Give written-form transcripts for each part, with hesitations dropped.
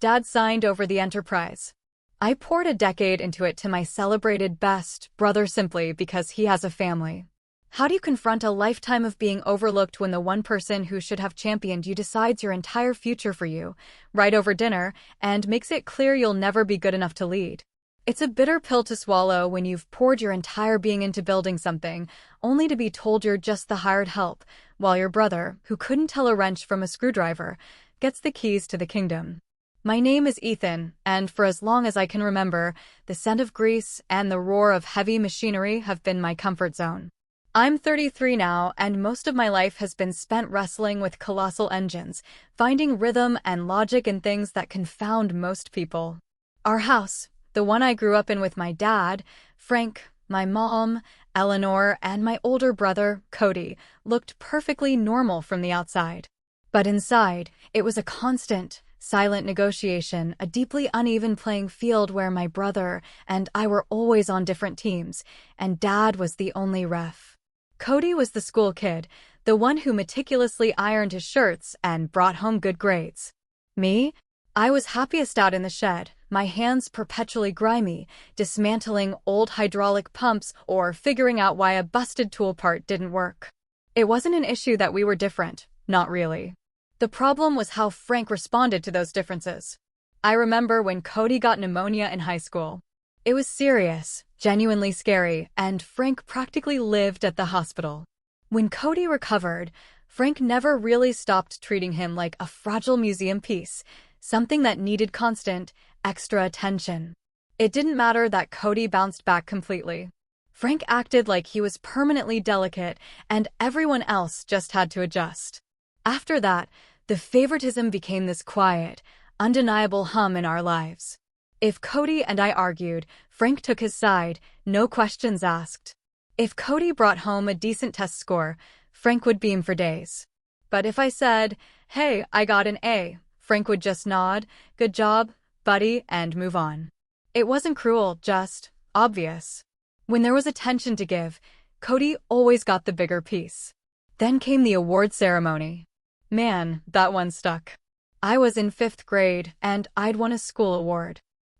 Dad signed over the enterprise. I poured a decade into it to my celebrated best brother simply because he has a family. How do you confront a lifetime of being overlooked when the one person who should have championed you decides your entire future for you, right over dinner, and makes it clear you'll never be good enough to lead? It's a bitter pill to swallow when you've poured your entire being into building something, only to be told you're just the hired help, while your brother, who couldn't tell a wrench from a screwdriver, gets the keys to the kingdom. My name is Ethan, and for as long as I can remember, the scent of grease and the roar of heavy machinery have been my comfort zone. I'm 33 now, and most of my life has been spent wrestling with colossal engines, finding rhythm and logic in things that confound most people. Our house, the one I grew up in with my dad, Frank, my mom, Eleanor, and my older brother, Cody, looked perfectly normal from the outside. But inside, it was a constant, silent negotiation, a deeply uneven playing field where my brother and I were always on different teams, and Dad was the only ref. Cody was the school kid, the one who meticulously ironed his shirts and brought home good grades. Me? I was happiest out in the shed, my hands perpetually grimy, dismantling old hydraulic pumps or figuring out why a busted tool part didn't work. It wasn't an issue that we were different, not really. The problem was how Frank responded to those differences. I remember when Cody got pneumonia in high school. It was serious, genuinely scary, and Frank practically lived at the hospital. When Cody recovered, Frank never really stopped treating him like a fragile museum piece, something that needed constant, extra attention. It didn't matter that Cody bounced back completely. Frank acted like he was permanently delicate, and everyone else just had to adjust. After that, the favoritism became this quiet, undeniable hum in our lives. If Cody and I argued, Frank took his side, no questions asked. If Cody brought home a decent test score, Frank would beam for days. But if I said, "Hey, I got an A," Frank would just nod, "Good job, buddy," and move on. It wasn't cruel, just obvious. When there was attention to give, Cody always got the bigger piece. Then came the award ceremony. Man, that one stuck. I was in 5th grade, and I'd won a school award.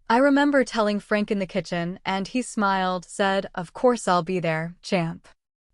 I remember telling Frank in the kitchen, and he smiled, said, "Of course I'll be there, champ."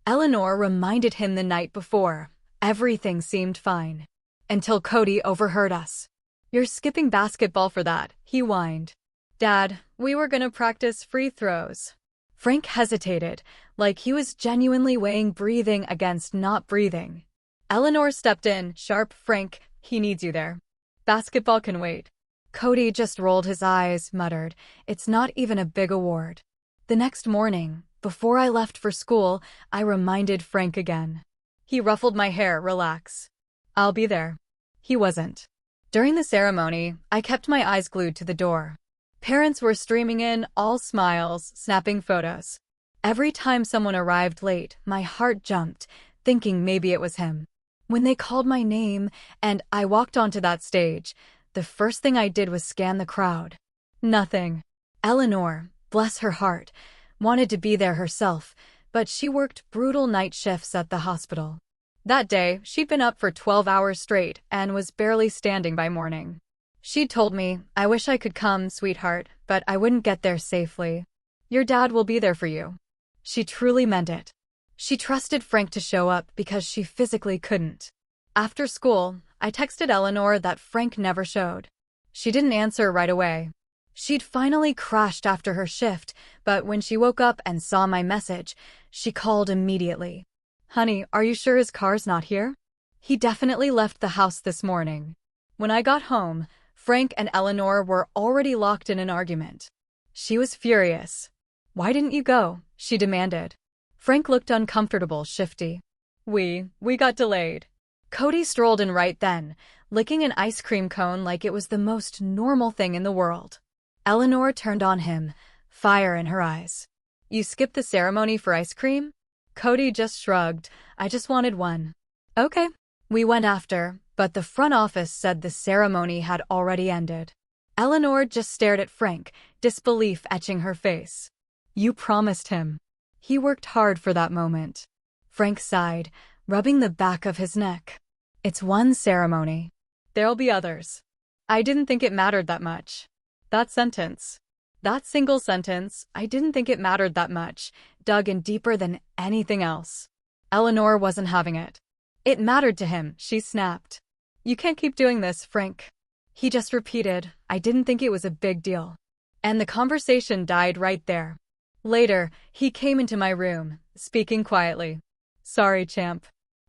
Eleanor reminded him the night before. Everything seemed fine. Until Cody overheard us. "You're skipping basketball for that," he whined. "Dad, we were gonna practice free throws." Frank hesitated, like he was genuinely weighing breathing against not breathing. Eleanor stepped in, sharp. "Frank, he needs you there. Basketball can wait." Cody just rolled his eyes, muttered, "It's not even a big award." The next morning, before I left for school, I reminded Frank again. He ruffled my hair. "Relax. I'll be there." He wasn't. During the ceremony, I kept my eyes glued to the door. Parents were streaming in, all smiles, snapping photos. Every time someone arrived late, my heart jumped, thinking maybe it was him. When they called my name and I walked onto that stage, the first thing I did was scan the crowd. Nothing. Eleanor, bless her heart, wanted to be there herself, but she worked brutal night shifts at the hospital. That day, she'd been up for 12 hours straight and was barely standing by morning. She'd told me, "I wish I could come, sweetheart, but I wouldn't get there safely. Your dad will be there for you." She truly meant it. She trusted Frank to show up because she physically couldn't. After school, I texted Eleanor that Frank never showed. She didn't answer right away. She'd finally crashed after her shift, but when she woke up and saw my message, she called immediately. "Honey, are you sure his car's not here? He definitely left the house this morning." When I got home, Frank and Eleanor were already locked in an argument. She was furious. "Why didn't you go?" she demanded. Frank looked uncomfortable, shifty. We got delayed." Cody strolled in right then, licking an ice cream cone like it was the most normal thing in the world. Eleanor turned on him, fire in her eyes. "You skipped the ceremony for ice cream?" Cody just shrugged. "I just wanted one." "Okay." We went after, but the front office said the ceremony had already ended. Eleanor just stared at Frank, disbelief etching her face. "You promised him. He worked hard for that moment." Frank sighed, rubbing the back of his neck. "It's one ceremony. There'll be others." I didn't think it mattered that much. That sentence, that single sentence, I didn't think it mattered that much, dug in deeper than anything else. Eleanor wasn't having it. It mattered to him, she snapped. You can't keep doing this, Frank. He just repeated, I didn't think it was a big deal. And the conversation died right there. Later, he came into my room, speaking quietly. Sorry, champ.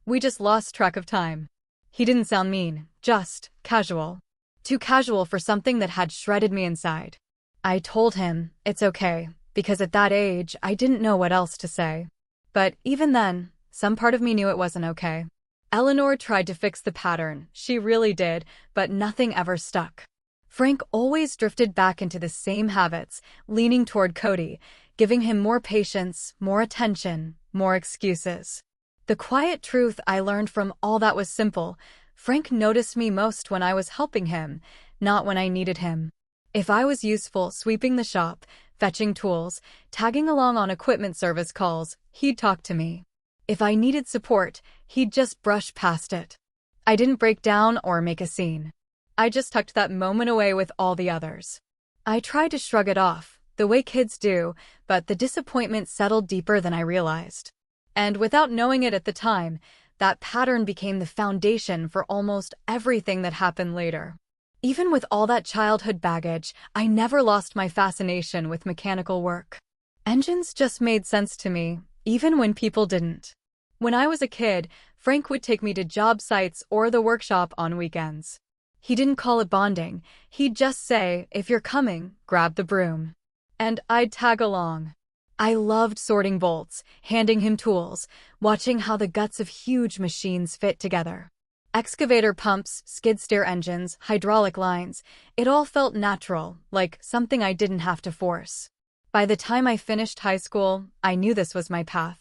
We just lost track of time. He didn't sound mean, just casual. Too casual for something that had shredded me inside. I told him, it's okay, because at that age, I didn't know what else to say. But even then, some part of me knew it wasn't okay. Eleanor tried to fix the pattern, she really did, but nothing ever stuck. Frank always drifted back into the same habits, leaning toward Cody, giving him more patience, more attention, more excuses. The quiet truth I learned from all that was simple: Frank noticed me most when I was helping him, not when I needed him. If I was useful sweeping the shop, fetching tools, tagging along on equipment service calls, he'd talk to me. If I needed support, he'd just brush past it. I didn't break down or make a scene. I just tucked that moment away with all the others. I tried to shrug it off, the way kids do, but the disappointment settled deeper than I realized. And without knowing it at the time, that pattern became the foundation for almost everything that happened later. Even with all that childhood baggage, I never lost my fascination with mechanical work. Engines just made sense to me, even when people didn't. When I was a kid, Frank would take me to job sites or the workshop on weekends. He didn't call it bonding, he'd just say, if you're coming, grab the broom. And I'd tag along. I loved sorting bolts, handing him tools, watching how the guts of huge machines fit together. Excavator pumps, skid steer engines, hydraulic lines, it all felt natural, like something I didn't have to force. By the time I finished high school, I knew this was my path.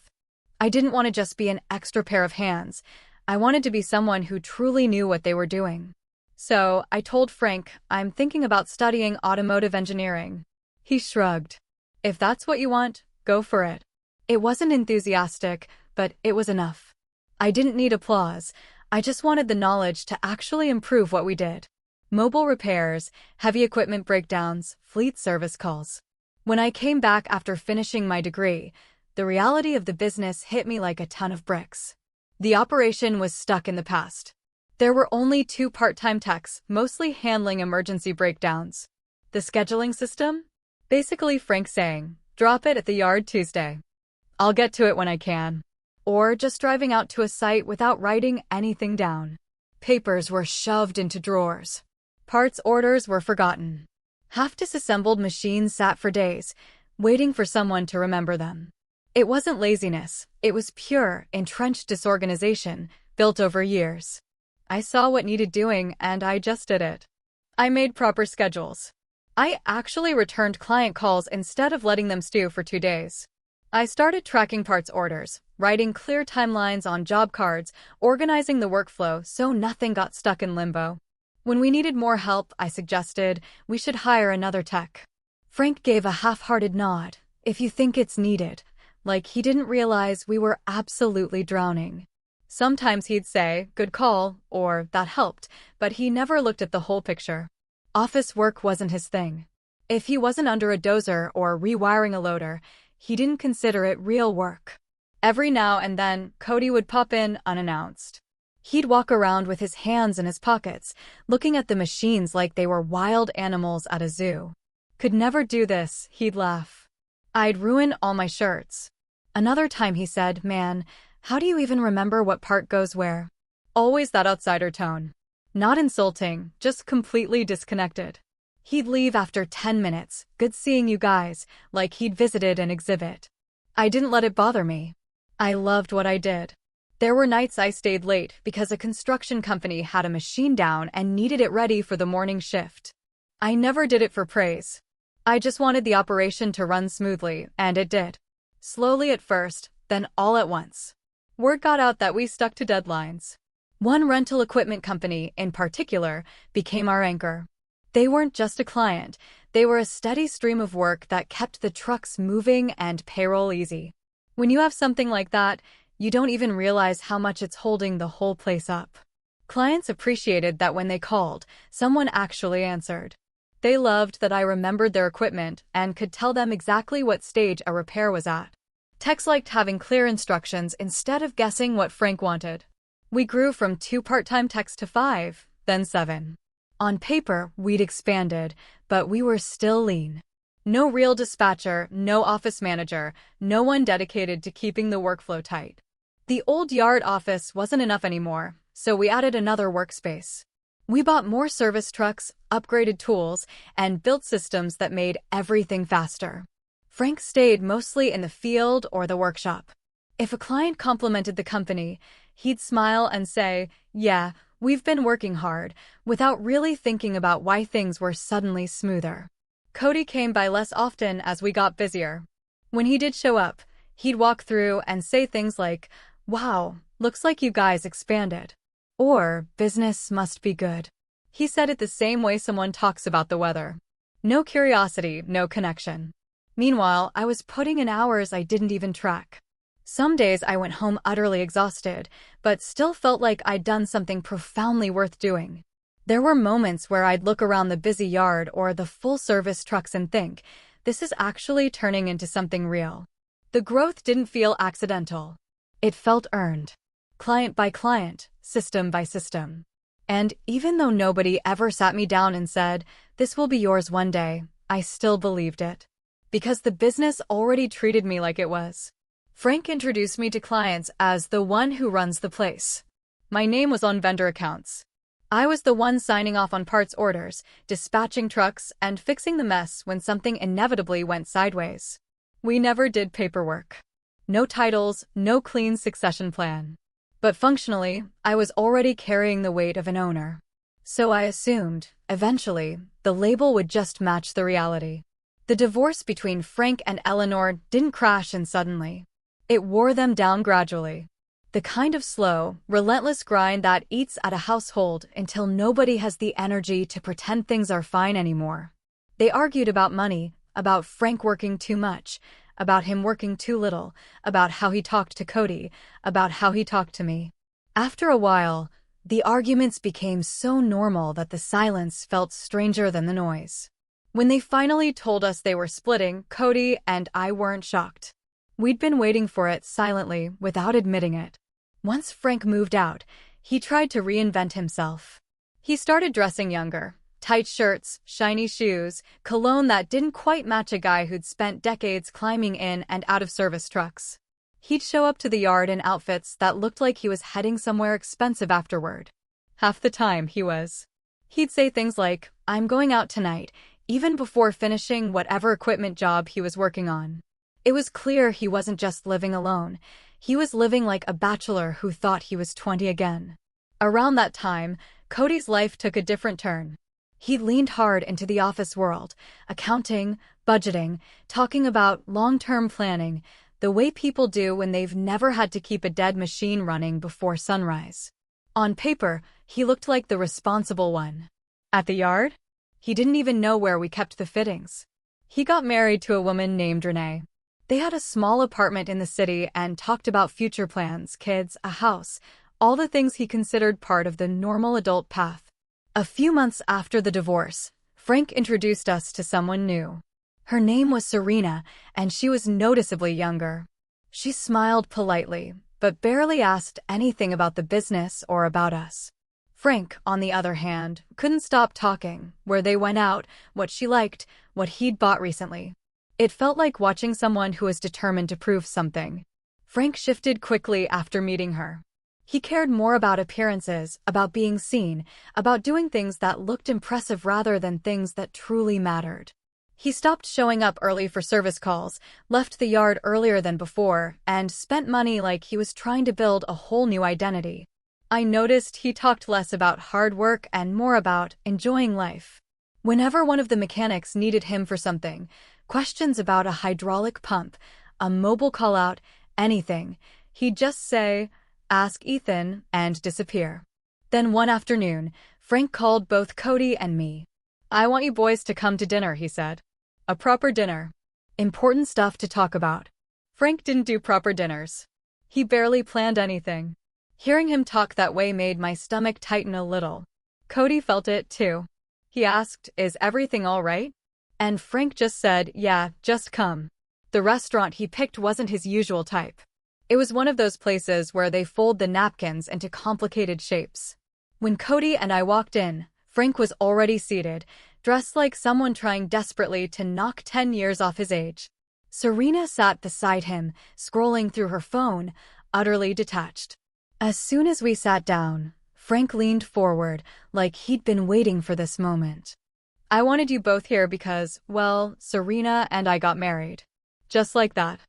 I didn't want to just be an extra pair of hands. I wanted to be someone who truly knew what they were doing. So, I told Frank, I'm thinking about studying automotive engineering. He shrugged. If that's what you want, go for it. It wasn't enthusiastic, but it was enough. I didn't need applause. I just wanted the knowledge to actually improve what we did. Mobile repairs, heavy equipment breakdowns, fleet service calls. When I came back after finishing my degree, the reality of the business hit me like a ton of bricks. The operation was stuck in the past. There were only 2 part-time techs, mostly handling emergency breakdowns. The scheduling system? Basically Frank saying, drop it at the yard Tuesday. I'll get to it when I can. Or just driving out to a site without writing anything down. Papers were shoved into drawers. Parts orders were forgotten. Half-disassembled machines sat for days, waiting for someone to remember them. It wasn't laziness, it was pure, entrenched disorganization, built over years. I saw what needed doing and I just did it. I made proper schedules. I actually returned client calls instead of letting them stew for 2 days. I started tracking parts orders, writing clear timelines on job cards, organizing the workflow so nothing got stuck in limbo. When we needed more help, I suggested we should hire another tech. Frank gave a half-hearted nod, if you think it's needed, like he didn't realize we were absolutely drowning. Sometimes he'd say, good call, or that helped, but he never looked at the whole picture. Office work wasn't his thing. If he wasn't under a dozer or rewiring a loader, he didn't consider it real work. Every now and then, Cody would pop in unannounced. He'd walk around with his hands in his pockets, looking at the machines like they were wild animals at a zoo. Could never do this, he'd laugh. I'd ruin all my shirts. Another time he said, man, how do you even remember what part goes where? Always that outsider tone. Not insulting, just completely disconnected. He'd leave after 10 minutes, good seeing you guys, like he'd visited an exhibit. I didn't let it bother me. I loved what I did. There were nights I stayed late because a construction company had a machine down and needed it ready for the morning shift. I never did it for praise. I just wanted the operation to run smoothly, and it did. Slowly at first, then all at once. Word got out that we stuck to deadlines. One rental equipment company, in particular, became our anchor. They weren't just a client, they were a steady stream of work that kept the trucks moving and payroll easy. When you have something like that, you don't even realize how much it's holding the whole place up. Clients appreciated that when they called, someone actually answered. They loved that I remembered their equipment and could tell them exactly what stage a repair was at. Techs liked having clear instructions instead of guessing what Frank wanted. We grew from 2 part-time techs to 5, then 7. On paper, we'd expanded, but we were still lean. No real dispatcher, no office manager, no one dedicated to keeping the workflow tight. The old yard office wasn't enough anymore, so we added another workspace. We bought more service trucks, upgraded tools, and built systems that made everything faster. Frank stayed mostly in the field or the workshop. If a client complimented the company, he'd smile and say, "Yeah, we've been working hard," without really thinking about why things were suddenly smoother. Cody came by less often as we got busier. When he did show up, he'd walk through and say things like, "Wow, looks like you guys expanded." Or, "Business must be good." He said it the same way someone talks about the weather. No curiosity, no connection. Meanwhile, I was putting in hours I didn't even track. Some days I went home utterly exhausted, but still felt like I'd done something profoundly worth doing. There were moments where I'd look around the busy yard or the full-service trucks and think, this is actually turning into something real. The growth didn't feel accidental. It felt earned. Client by client, system by system. And even though nobody ever sat me down and said, "This will be yours one day," I still believed it. Because the business already treated me like it was. Frank introduced me to clients as the one who runs the place. My name was on vendor accounts. I was the one signing off on parts orders, dispatching trucks, and fixing the mess when something inevitably went sideways. We never did paperwork. No titles, no clean succession plan. But functionally, I was already carrying the weight of an owner. So I assumed, eventually, the label would just match the reality. The divorce between Frank and Eleanor didn't crash in suddenly. It wore them down gradually. The kind of slow, relentless grind that eats at a household until nobody has the energy to pretend things are fine anymore. They argued about money, about Frank working too much, about him working too little, about how he talked to Cody, about how he talked to me. After a while, the arguments became so normal that the silence felt stranger than the noise. When they finally told us they were splitting, Cody and I weren't shocked. We'd been waiting for it silently, without admitting it. Once Frank moved out, he tried to reinvent himself. He started dressing younger. Tight shirts, shiny shoes, cologne that didn't quite match a guy who'd spent decades climbing in and out of service trucks. He'd show up to the yard in outfits that looked like he was heading somewhere expensive afterward. Half the time, he was. He'd say things like, "I'm going out tonight," even before finishing whatever equipment job he was working on. It was clear he wasn't just living alone. He was living like a bachelor who thought he was 20 again. Around that time, Cody's life took a different turn. He leaned hard into the office world, accounting, budgeting, talking about long-term planning, the way people do when they've never had to keep a dead machine running before sunrise. On paper, he looked like the responsible one. At the yard, he didn't even know where we kept the fittings. He got married to a woman named Renee. They had a small apartment in the city and talked about future plans, kids, a house, all the things he considered part of the normal adult path. A few months after the divorce, Frank introduced us to someone new. Her name was Serena, and she was noticeably younger. She smiled politely, but barely asked anything about the business or about us. Frank, on the other hand, couldn't stop talking, where they went out, what she liked, what he'd bought recently. It felt like watching someone who was determined to prove something. Frank shifted quickly after meeting her. He cared more about appearances, about being seen, about doing things that looked impressive rather than things that truly mattered. He stopped showing up early for service calls, left the yard earlier than before, and spent money like he was trying to build a whole new identity. I noticed he talked less about hard work and more about enjoying life. Whenever one of the mechanics needed him for something, questions about a hydraulic pump, a mobile call-out, anything, he'd just say, "Ask Ethan," and disappear. Then one afternoon, Frank called both Cody and me. "I want you boys to come to dinner," he said. A proper dinner. Important stuff to talk about. Frank didn't do proper dinners. He barely planned anything. Hearing him talk that way made my stomach tighten a little. Cody felt it too. He asked, "Is everything all right?" And Frank just said, "Yeah, just come." The restaurant he picked wasn't his usual type. It was one of those places where they fold the napkins into complicated shapes. When Cody and I walked in, Frank was already seated, dressed like someone trying desperately to knock 10 years off his age. Serena sat beside him, scrolling through her phone, utterly detached. As soon as we sat down, Frank leaned forward, like he'd been waiting for this moment. "I wanted you both here because, well, Serena and I got married." Just like that.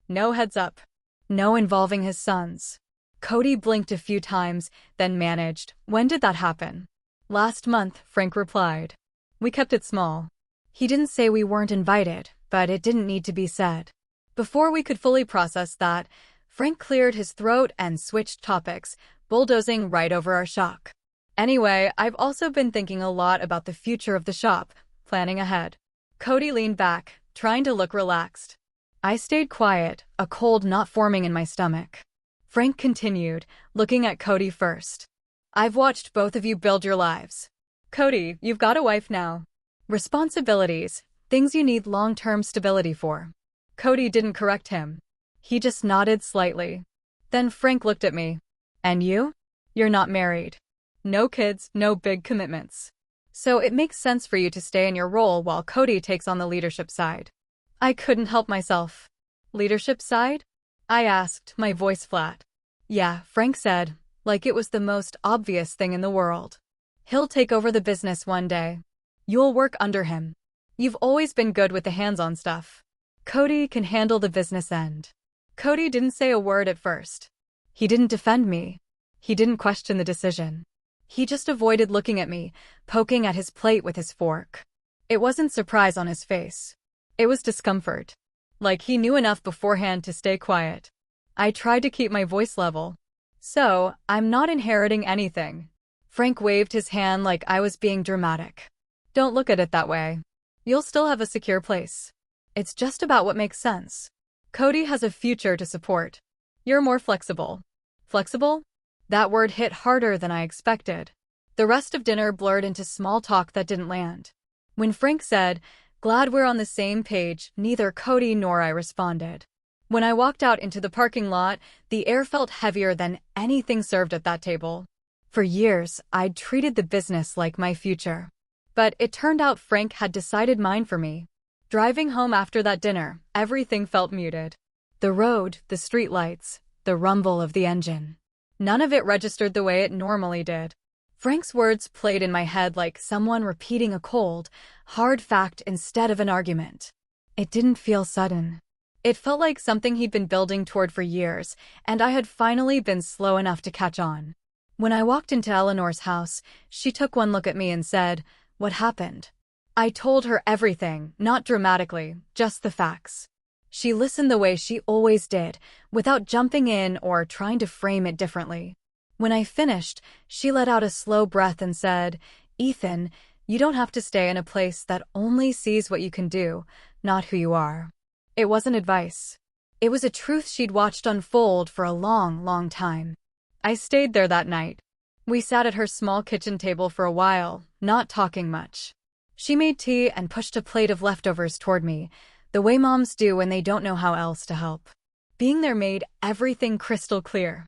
No heads up. No involving his sons. Cody blinked a few times, then managed, "When did that happen?" "Last month," Frank replied. "We kept it small." He didn't say we weren't invited, but it didn't need to be said. Before we could fully process that, Frank cleared his throat and switched topics, bulldozing right over our shock. "Anyway, I've also been thinking a lot about the future of the shop, planning ahead." Cody leaned back, trying to look relaxed. I stayed quiet, a cold knot forming in my stomach. Frank continued, looking at Cody first. "I've watched both of you build your lives. Cody, you've got a wife now. Responsibilities, things you need long-term stability for." Cody didn't correct him. He just nodded slightly. Then Frank looked at me. "And you? You're not married. No kids, no big commitments. So it makes sense for you to stay in your role while Cody takes on the leadership side." I couldn't help myself. "Leadership side?" I asked, my voice flat. "Yeah," Frank said, like it was the most obvious thing in the world. "He'll take over the business one day. You'll work under him. You've always been good with the hands-on stuff. Cody can handle the business end." Cody didn't say a word at first. He didn't defend me. He didn't question the decision. He just avoided looking at me, poking at his plate with his fork. It wasn't surprise on his face. It was discomfort. Like he knew enough beforehand to stay quiet. I tried to keep my voice level. "So, I'm not inheriting anything." Frank waved his hand like I was being dramatic. "Don't look at it that way. You'll still have a secure place. It's just about what makes sense. Cody has a future to support. You're more flexible." Flexible? That word hit harder than I expected. The rest of dinner blurred into small talk that didn't land. When Frank said, "Glad we're on the same page," neither Cody nor I responded. When I walked out into the parking lot, the air felt heavier than anything served at that table. For years, I'd treated the business like my future. But it turned out Frank had decided mine for me. Driving home after that dinner, everything felt muted. The road, the streetlights, the rumble of the engine. None of it registered the way it normally did. Frank's words played in my head like someone repeating a cold, hard fact instead of an argument. It didn't feel sudden. It felt like something he'd been building toward for years, and I had finally been slow enough to catch on. When I walked into Eleanor's house, she took one look at me and said, "What happened?" I told her everything, not dramatically, just the facts. She listened the way she always did, without jumping in or trying to frame it differently. When I finished, she let out a slow breath and said, "Ethan, you don't have to stay in a place that only sees what you can do, not who you are." It wasn't advice. It was a truth she'd watched unfold for a long, long time. I stayed there that night. We sat at her small kitchen table for a while, not talking much. She made tea and pushed a plate of leftovers toward me, the way moms do when they don't know how else to help. Being there made everything crystal clear.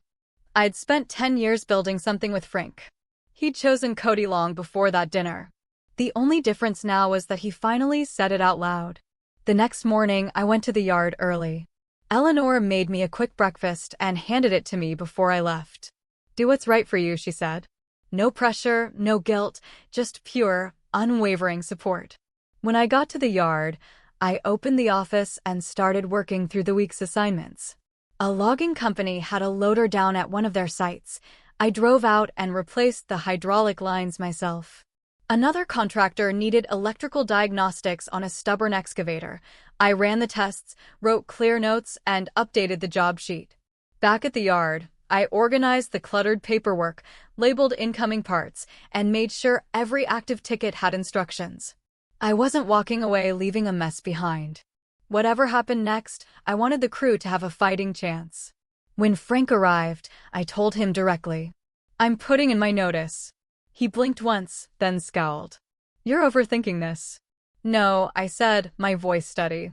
I'd spent 10 years building something with Frank. He'd chosen Cody long before that dinner. The only difference now was that he finally said it out loud. The next morning, I went to the yard early. Eleanor made me a quick breakfast and handed it to me before I left. "Do what's right for you," she said. No pressure, no guilt, just pure, unwavering support. When I got to the yard, I opened the office and started working through the week's assignments. A logging company had a loader down at one of their sites. I drove out and replaced the hydraulic lines myself. Another contractor needed electrical diagnostics on a stubborn excavator. I ran the tests, wrote clear notes, and updated the job sheet. Back at the yard, I organized the cluttered paperwork, labeled incoming parts, and made sure every active ticket had instructions. I wasn't walking away leaving a mess behind. Whatever happened next, I wanted the crew to have a fighting chance. When Frank arrived, I told him directly. I'm putting in my notice. He blinked once, then scowled. You're overthinking this. No, I said, my voice steady.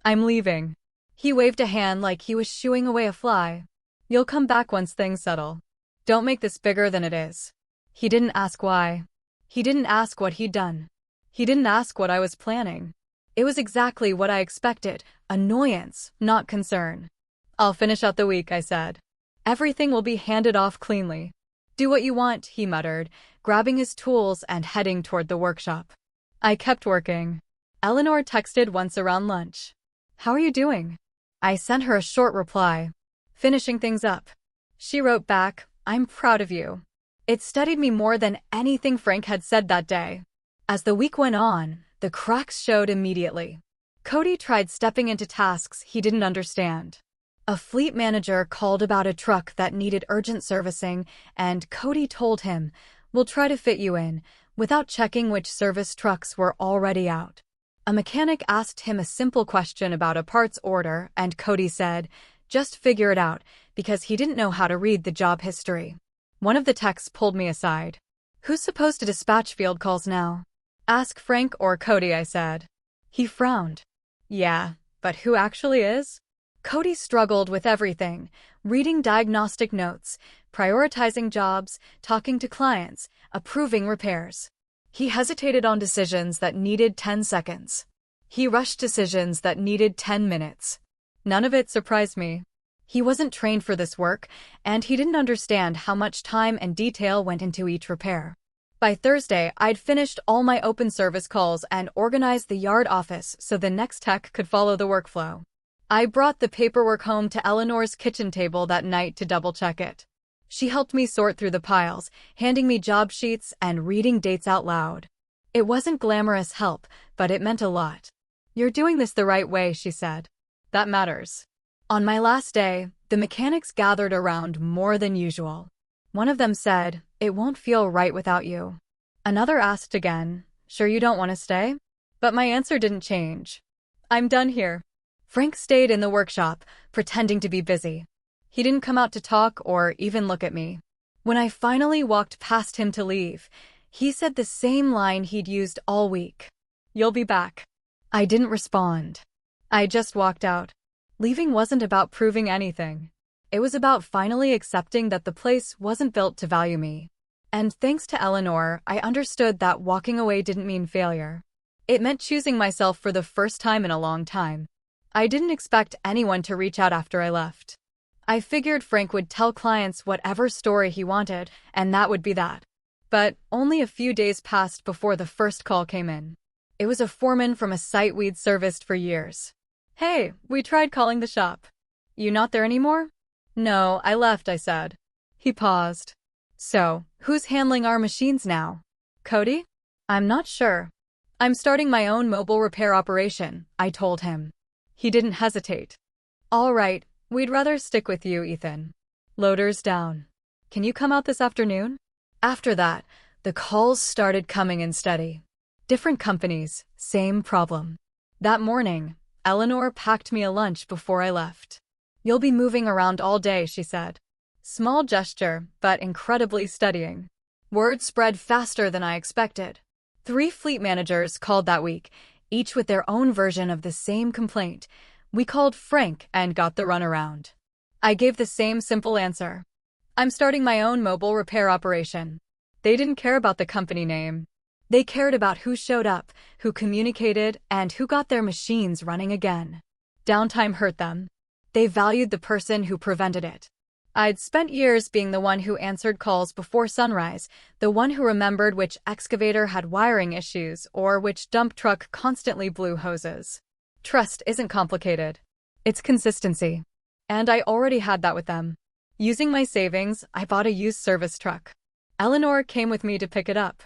I'm leaving. He waved a hand like he was shooing away a fly. You'll come back once things settle. Don't make this bigger than it is. He didn't ask why. He didn't ask what he'd done. He didn't ask what I was planning. It was exactly what I expected, annoyance, not concern. I'll finish out the week, I said. Everything will be handed off cleanly. Do what you want, he muttered, grabbing his tools and heading toward the workshop. I kept working. Eleanor texted once around lunch. How are you doing? I sent her a short reply. Finishing things up. She wrote back, I'm proud of you. It steadied me more than anything Frank had said that day. As the week went on, the cracks showed immediately. Cody tried stepping into tasks he didn't understand. A fleet manager called about a truck that needed urgent servicing, and Cody told him, we'll try to fit you in, without checking which service trucks were already out. A mechanic asked him a simple question about a parts order, and Cody said, just figure it out, because he didn't know how to read the job history. One of the techs pulled me aside. Who's supposed to dispatch field calls now? Ask Frank or Cody, I said. He frowned. Yeah, but who actually is? Cody struggled with everything, reading diagnostic notes, prioritizing jobs, talking to clients, approving repairs. He hesitated on decisions that needed 10 seconds. He rushed decisions that needed 10 minutes. None of it surprised me. He wasn't trained for this work, and he didn't understand how much time and detail went into each repair. By Thursday, I'd finished all my open service calls and organized the yard office so the next tech could follow the workflow. I brought the paperwork home to Eleanor's kitchen table that night to double-check it. She helped me sort through the piles, handing me job sheets and reading dates out loud. It wasn't glamorous help, but it meant a lot. You're doing this the right way, she said. That matters. On my last day, the mechanics gathered around more than usual. One of them said, it won't feel right without you. Another asked again, sure you don't want to stay? But my answer didn't change. I'm done here. Frank stayed in the workshop, pretending to be busy. He didn't come out to talk or even look at me. When I finally walked past him to leave, he said the same line he'd used all week. You'll be back. I didn't respond. I just walked out. Leaving wasn't about proving anything. It was about finally accepting that the place wasn't built to value me. And thanks to Eleanor, I understood that walking away didn't mean failure. It meant choosing myself for the first time in a long time. I didn't expect anyone to reach out after I left. I figured Frank would tell clients whatever story he wanted, and that would be that. But only a few days passed before the first call came in. It was a foreman from a site we'd serviced for years. Hey, we tried calling the shop. You not there anymore? No, I left, I said. He paused. So, who's handling our machines now? Cody? I'm not sure. I'm starting my own mobile repair operation, I told him. He didn't hesitate. All right, we'd rather stick with you, Ethan. Loader's down. Can you come out this afternoon? After that, the calls started coming in steady. Different companies, same problem. That morning, Eleanor packed me a lunch before I left. You'll be moving around all day, she said. Small gesture, but incredibly steadying. Word spread faster than I expected. 3 fleet managers called that week, each with their own version of the same complaint. We called Frank and got the runaround. I gave the same simple answer. I'm starting my own mobile repair operation. They didn't care about the company name. They cared about who showed up, who communicated, and who got their machines running again. Downtime hurt them. They valued the person who prevented it. I'd spent years being the one who answered calls before sunrise, the one who remembered which excavator had wiring issues or which dump truck constantly blew hoses. Trust isn't complicated. It's consistency. And I already had that with them. Using my savings, I bought a used service truck. Eleanor came with me to pick it up.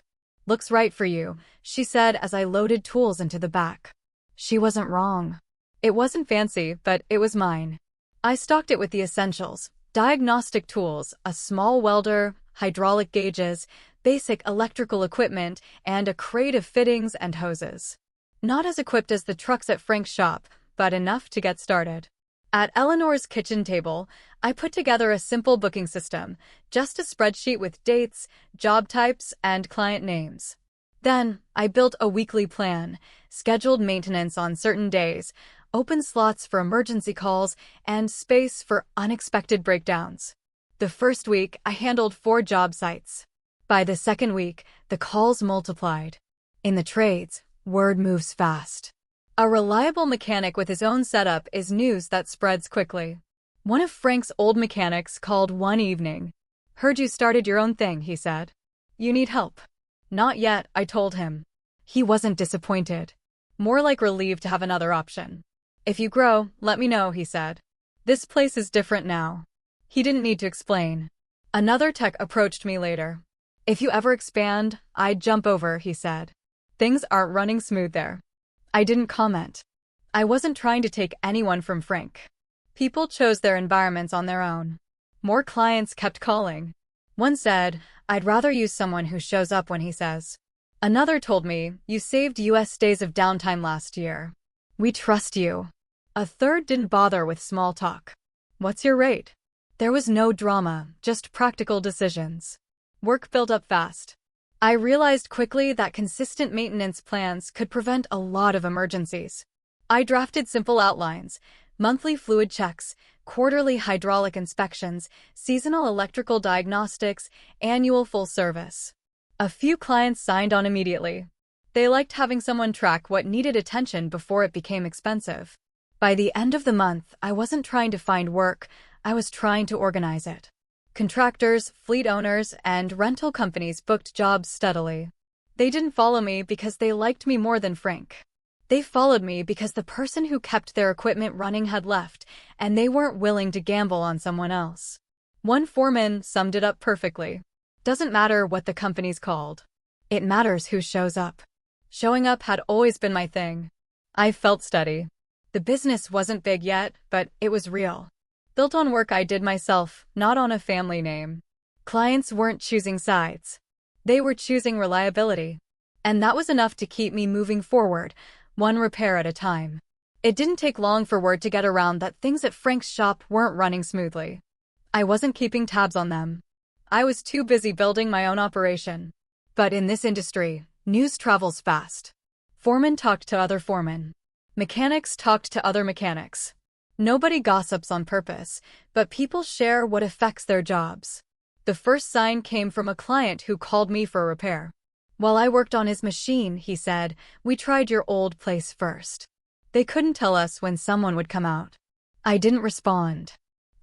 Looks right for you, she said as I loaded tools into the back. She wasn't wrong. It wasn't fancy, but it was mine. I stocked it with the essentials. Diagnostic tools, a small welder, hydraulic gauges, basic electrical equipment, and a crate of fittings and hoses. Not as equipped as the trucks at Frank's shop, but enough to get started. At Eleanor's kitchen table, I put together a simple booking system, just a spreadsheet with dates, job types, and client names. Then, I built a weekly plan, scheduled maintenance on certain days, open slots for emergency calls, and space for unexpected breakdowns. The first week, I handled 4 job sites. By the second week, the calls multiplied. In the trades, word moves fast. A reliable mechanic with his own setup is news that spreads quickly. One of Frank's old mechanics called one evening. "Heard you started your own thing," he said. "You need help?" "Not yet," I told him. He wasn't disappointed. More like relieved to have another option. "If you grow, let me know," he said. "This place is different now." He didn't need to explain. Another tech approached me later. "If you ever expand, I'd jump over," he said. "Things aren't running smooth there." I didn't comment. I wasn't trying to take anyone from Frank. People chose their environments on their own. More clients kept calling. One said, "I'd rather use someone who shows up when he says." Another told me, "You saved US days of downtime last year. We trust you." A third didn't bother with small talk. "What's your rate?" There was no drama, just practical decisions. Work built up fast. I realized quickly that consistent maintenance plans could prevent a lot of emergencies. I drafted simple outlines, monthly fluid checks, quarterly hydraulic inspections, seasonal electrical diagnostics, annual full service. A few clients signed on immediately. They liked having someone track what needed attention before it became expensive. By the end of the month, I wasn't trying to find work, I was trying to organize it. Contractors, fleet owners, and rental companies booked jobs steadily. They didn't follow me because they liked me more than Frank. They followed me because the person who kept their equipment running had left, and they weren't willing to gamble on someone else. One foreman summed it up perfectly. Doesn't matter what the company's called. It matters who shows up. Showing up had always been my thing. I felt steady. The business wasn't big yet, but it was real. Built on work I did myself, not on a family name. Clients weren't choosing sides. They were choosing reliability. And that was enough to keep me moving forward, one repair at a time. It didn't take long for word to get around that things at Frank's shop weren't running smoothly. I wasn't keeping tabs on them. I was too busy building my own operation. But in this industry, news travels fast. Foremen talked to other foremen. Mechanics talked to other mechanics. Nobody gossips on purpose, but people share what affects their jobs. The first sign came from a client who called me for a repair. "While I worked on his machine," he said, "we tried your old place first." They couldn't tell us when someone would come out. I didn't respond.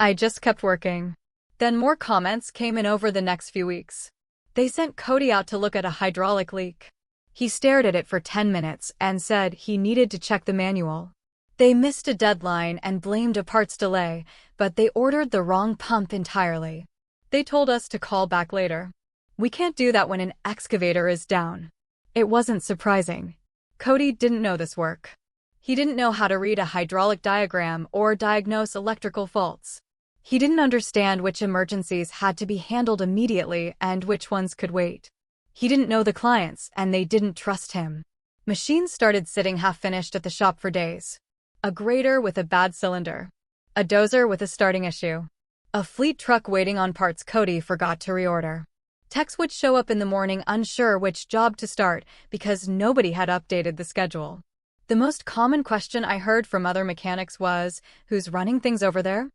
I just kept working. Then more comments came in over the next few weeks. They sent Cody out to look at a hydraulic leak. He stared at it for 10 minutes and said he needed to check the manual. They missed a deadline and blamed a parts delay, but they ordered the wrong pump entirely. They told us to call back later. We can't do that when an excavator is down. It wasn't surprising. Cody didn't know this work. He didn't know how to read a hydraulic diagram or diagnose electrical faults. He didn't understand which emergencies had to be handled immediately and which ones could wait. He didn't know the clients, and they didn't trust him. Machines started sitting half-finished at the shop for days. A grader with a bad cylinder. A dozer with a starting issue. A fleet truck waiting on parts Cody forgot to reorder. Techs would show up in the morning unsure which job to start because nobody had updated the schedule. The most common question I heard from other mechanics was, "Who's running things over there?"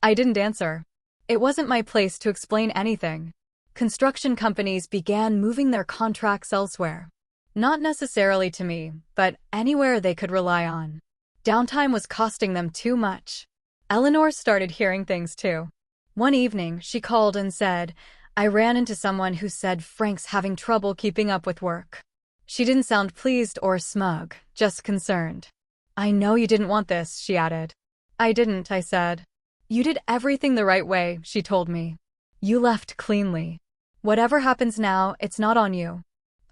I didn't answer. It wasn't my place to explain anything. Construction companies began moving their contracts elsewhere. Not necessarily to me, but anywhere they could rely on. Downtime was costing them too much. Eleanor started hearing things too. One evening, she called and said, "I ran into someone who said Frank's having trouble keeping up with work." She didn't sound pleased or smug, just concerned. "I know you didn't want this," she added. "I didn't," I said. "You did everything the right way," she told me. "You left cleanly. Whatever happens now, it's not on you."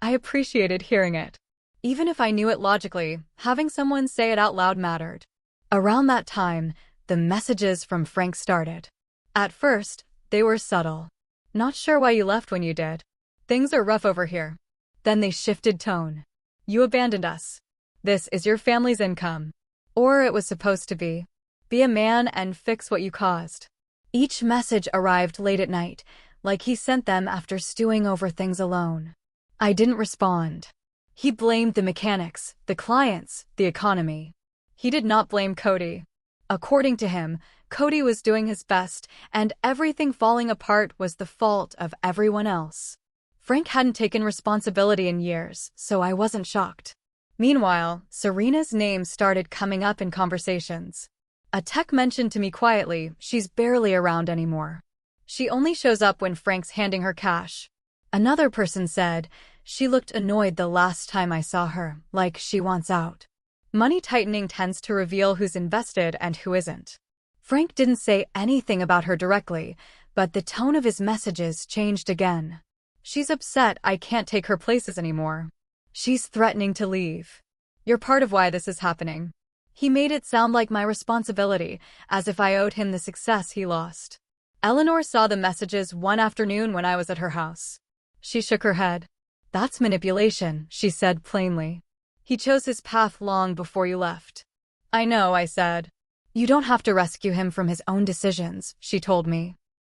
I appreciated hearing it. Even if I knew it logically, having someone say it out loud mattered. Around that time, the messages from Frank started. At first, they were subtle. "Not sure why you left when you did. Things are rough over here." Then they shifted tone. "You abandoned us. This is your family's income." Or it was supposed to be. Be a man and fix what you caused. Each message arrived late at night, like he sent them after stewing over things alone. I didn't respond. He blamed the mechanics, the clients, the economy. He did not blame Cody. According to him, Cody was doing his best, and everything falling apart was the fault of everyone else. Frank hadn't taken responsibility in years, so I wasn't shocked. Meanwhile, Serena's name started coming up in conversations. A tech mentioned to me quietly, she's barely around anymore. She only shows up when Frank's handing her cash. Another person said, she looked annoyed the last time I saw her, like she wants out. Money tightening tends to reveal who's invested and who isn't. Frank didn't say anything about her directly, but the tone of his messages changed again. She's upset I can't take her places anymore. She's threatening to leave. You're part of why this is happening. He made it sound like my responsibility, as if I owed him the success he lost. Eleanor saw the messages one afternoon when I was at her house. She shook her head. That's manipulation, she said plainly. He chose his path long before you left. I know, I said. You don't have to rescue him from his own decisions, she told me.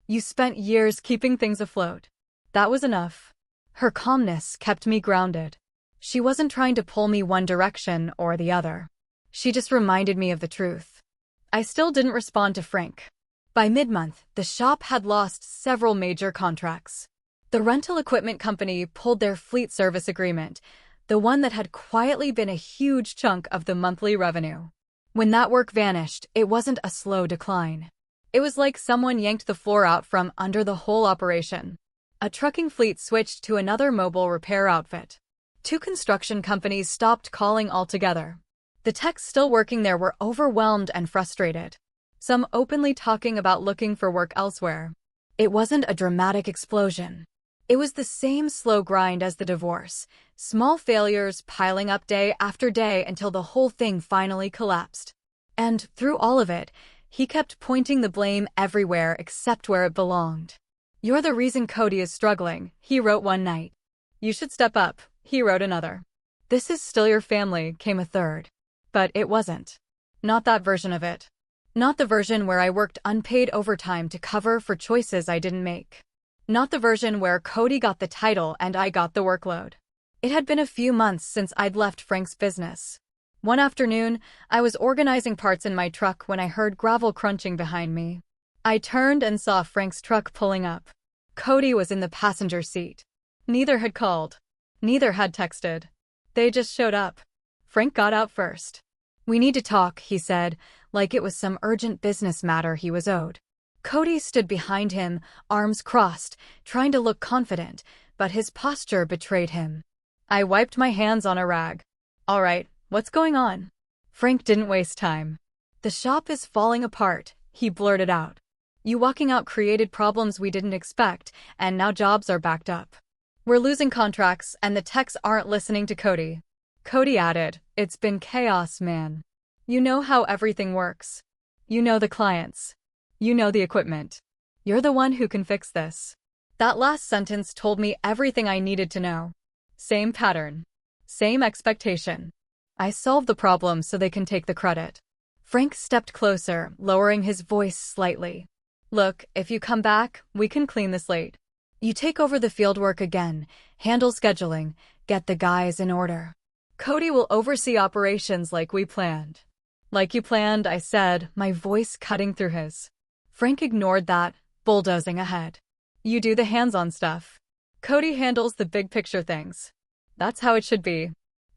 You spent years keeping things afloat. That was enough. Her calmness kept me grounded. She wasn't trying to pull me one direction or the other. She just reminded me of the truth. I still didn't respond to Frank. By mid-month, the shop had lost several major contracts. The rental equipment company pulled their fleet service agreement, the one that had quietly been a huge chunk of the monthly revenue. When that work vanished, it wasn't a slow decline. It was like someone yanked the floor out from under the whole operation. A trucking fleet switched to another mobile repair outfit. 2 construction companies stopped calling altogether. The techs still working there were overwhelmed and frustrated, some openly talking about looking for work elsewhere. It wasn't a dramatic explosion. It was the same slow grind as the divorce, small failures piling up day after day until the whole thing finally collapsed. And through all of it, he kept pointing the blame everywhere except where it belonged. You're the reason Cody is struggling, he wrote one night. You should step up, he wrote another. This is still your family, came a third. But it wasn't. Not that version of it. Not the version where I worked unpaid overtime to cover for choices I didn't make. Not the version where Cody got the title and I got the workload. It had been a few months since I'd left Frank's business. One afternoon, I was organizing parts in my truck when I heard gravel crunching behind me. I turned and saw Frank's truck pulling up. Cody was in the passenger seat. Neither had called. Neither had texted. They just showed up. Frank got out first. We need to talk, he said, like it was some urgent business matter he was owed. Cody stood behind him, arms crossed, trying to look confident, but his posture betrayed him. I wiped my hands on a rag. All right, what's going on? Frank didn't waste time. The shop is falling apart, he blurted out. You walking out created problems we didn't expect, and now jobs are backed up. We're losing contracts, and the techs aren't listening to Cody. Cody added, it's been chaos, man. You know how everything works. You know the clients. You know the equipment. You're the one who can fix this. That last sentence told me everything I needed to know. Same pattern. Same expectation. I solved the problem so they can take the credit. Frank stepped closer, lowering his voice slightly. Look, if you come back, we can clean the slate. You take over the fieldwork again, handle scheduling, get the guys in order. Cody will oversee operations like we planned. Like you planned, I said, my voice cutting through his. Frank ignored that, bulldozing ahead. You do the hands-on stuff. Cody handles the big picture things. That's how it should be.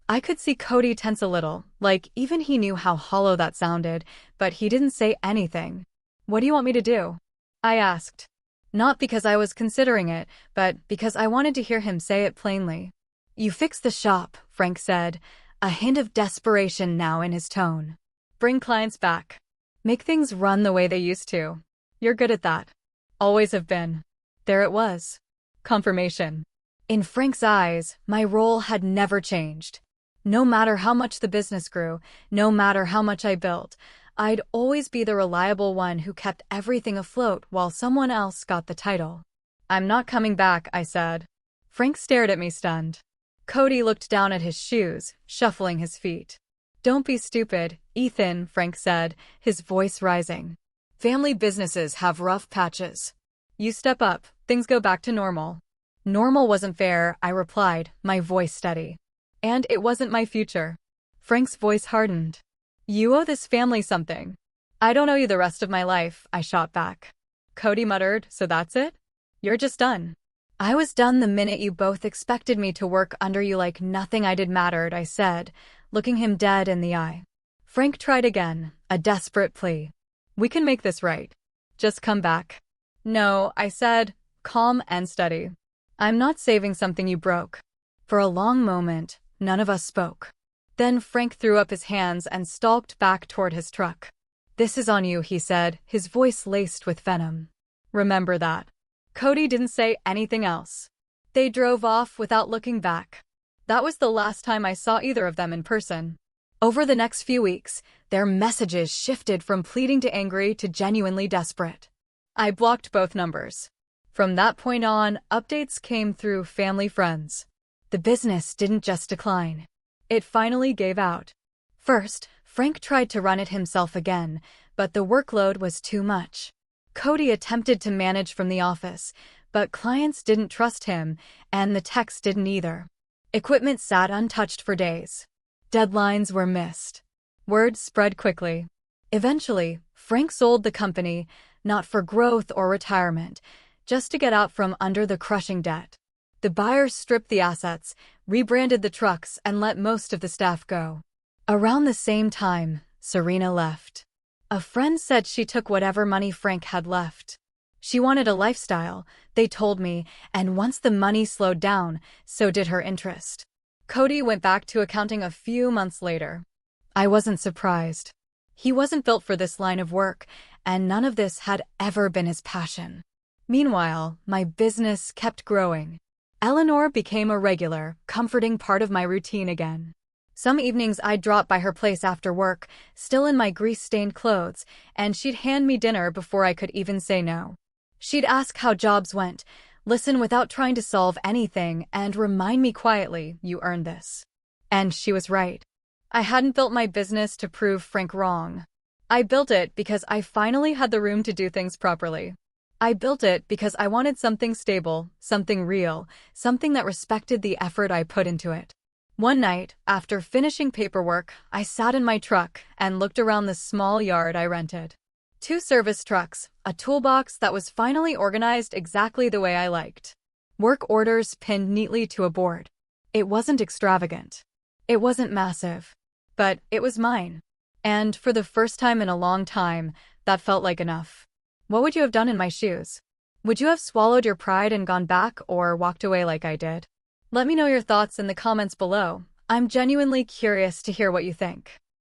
I could see Cody tense a little, like even he knew how hollow that sounded, but he didn't say anything. What do you want me to do? I asked. Not because I was considering it, but because I wanted to hear him say it plainly. You fix the shop, Frank said, a hint of desperation now in his tone. Bring clients back. Make things run the way they used to. You're good at that. Always have been. There it was. Confirmation. In Frank's eyes, my role had never changed. No matter how much the business grew, no matter how much I built, I'd always be the reliable one who kept everything afloat while someone else got the title. I'm not coming back, I said. Frank stared at me stunned. Cody looked down at his shoes, shuffling his feet. Don't be stupid, Ethan, Frank said, his voice rising. Family businesses have rough patches. You step up, things go back to normal. Normal wasn't fair, I replied, my voice steady. And it wasn't my future. Frank's voice hardened. You owe this family something. I don't owe you the rest of my life, I shot back. Cody muttered, so that's it? You're just done. I was done the minute you both expected me to work under you like nothing I did mattered, I said, looking him dead in the eye. Frank tried again, a desperate plea. We can make this right. Just come back. No, I said, calm and steady. I'm not saving something you broke. For a long moment, none of us spoke. Then Frank threw up his hands and stalked back toward his truck. This is on you, he said, his voice laced with venom. Remember that. Cody didn't say anything else. They drove off without looking back. That was the last time I saw either of them in person. Over the next few weeks, their messages shifted from pleading to angry to genuinely desperate. I blocked both numbers. From that point on, updates came through family friends. The business didn't just decline. It finally gave out. First, Frank tried to run it himself again, but the workload was too much. Cody attempted to manage from the office, but clients didn't trust him, and the techs didn't either. Equipment sat untouched for days. Deadlines were missed. Word spread quickly. Eventually, Frank sold the company, not for growth or retirement, just to get out from under the crushing debt. The buyers stripped the assets, rebranded the trucks, and let most of the staff go. Around the same time, Serena left. A friend said she took whatever money Frank had left. She wanted a lifestyle, they told me, and once the money slowed down, so did her interest. Cody went back to accounting a few months later. I wasn't surprised. He wasn't built for this line of work, and none of this had ever been his passion. Meanwhile, my business kept growing. Eleanor became a regular, comforting part of my routine again. Some evenings I'd drop by her place after work, still in my grease-stained clothes, and she'd hand me dinner before I could even say no. She'd ask how jobs went, listen without trying to solve anything, and remind me quietly, you earned this. And she was right. I hadn't built my business to prove Frank wrong. I built it because I finally had the room to do things properly. I built it because I wanted something stable, something real, something that respected the effort I put into it. One night, after finishing paperwork, I sat in my truck and looked around the small yard I rented. 2 service trucks, a toolbox that was finally organized exactly the way I liked. Work orders pinned neatly to a board. It wasn't extravagant. It wasn't massive. But it was mine. And for the first time in a long time, that felt like enough. What would you have done in my shoes? Would you have swallowed your pride and gone back, or walked away like I did? Let me know your thoughts in the comments below. I'm genuinely curious to hear what you think.